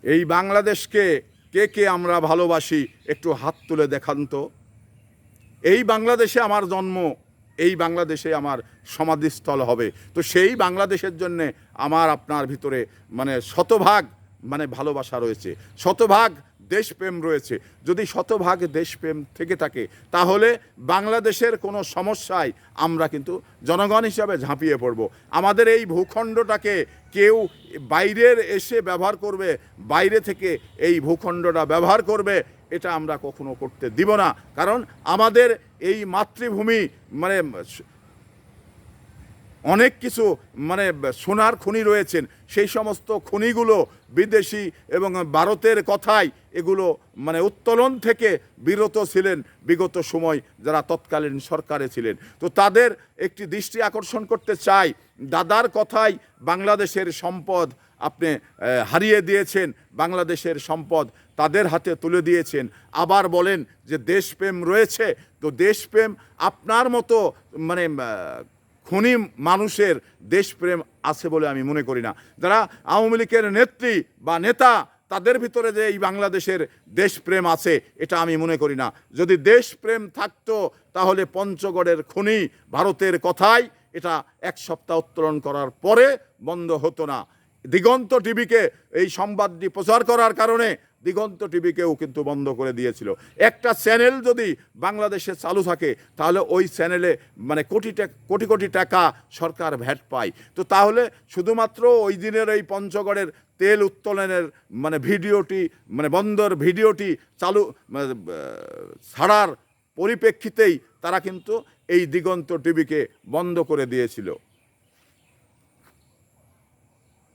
এই বাংলাদেশকে কে কে আমরা ভালোবাসি একটু হাত তুলে দেখান তো। এই বাংলাদেশে আমার জন্ম, এই বাংলাদেশে আমার সমাধিস্থল হবে। তো সেই বাংলাদেশের জন্যে আমার আপনার ভিতরে মানে শতভাগ মানে ভালোবাসা রয়েছে, শতভাগ দেশপ্রেম রয়েছে। যদি শতভাগ দেশপ্রেম থেকে থাকে তাহলে বাংলাদেশের কোনো সমস্যায় আমরা কিন্তু জনগণ হিসাবে ঝাঁপিয়ে পড়ব। আমাদের এই ভূখণ্ডটাকে কেউ বাইরের এসে ব্যবহার করবে, বাইরে থেকে এই ভূখণ্ডটা ব্যবহার করবে, এটা আমরা কখনো করতে দিব না। কারণ আমাদের এই মাতৃভূমি মানে অনেক কিছু মানে সোনার খনি রয়েছেন, সেই সমস্ত খনিগুলো বিদেশি এবং ভারতের কথায় এগুলো মানে উত্তোলন থেকে বিরত ছিলেন বিগত সময় যারা তৎকালীন সরকারে ছিলেন। তো তাদের একটি দৃষ্টি আকর্ষণ করতে চাই, দাদার কথায় বাংলাদেশের সম্পদ আপনি হারিয়ে দিয়েছেন, বাংলাদেশের সম্পদ তাদের হাতে তুলে দিয়েছেন। আবার বলেন যে দেশপ্রেম রয়েছে। তো দেশপ্রেম আপনার মতো মানে খুনি মানুষের দেশপ্রেম আছে বলে আমি মনে করি না। যারা আওয়ামী লীগের নেত্রী বা নেতা তাদের ভিতরে যে এই বাংলাদেশের দেশপ্রেম আছে এটা আমি মনে করি না। যদি দেশপ্রেম থাকতো তাহলে পঞ্চগড়ের খনি ভারতের কথায় এটা এক সপ্তাহ উত্তোলন করার পরে বন্ধ হতো না। দিগন্ত টিভিকে এই সংবাদটি প্রচার করার কারণে দিগন্ত টিভিকেও কিন্তু বন্ধ করে দিয়েছিল। একটা চ্যানেল যদি বাংলাদেশে চালু থাকে তাহলে ওই চ্যানেলে মানে কোটি কোটি টাকা সরকার ভ্যাট পায়। তো তাহলে শুধুমাত্র ওই দিনের এই পঞ্চগড়ের তেল উত্তোলনের মানে ভিডিওটি মানে বন্দর ভিডিওটি চালু ছাড়ার পরিপ্রেক্ষিতেই তারা কিন্তু এই দিগন্ত টিভিকে বন্ধ করে দিয়েছিল।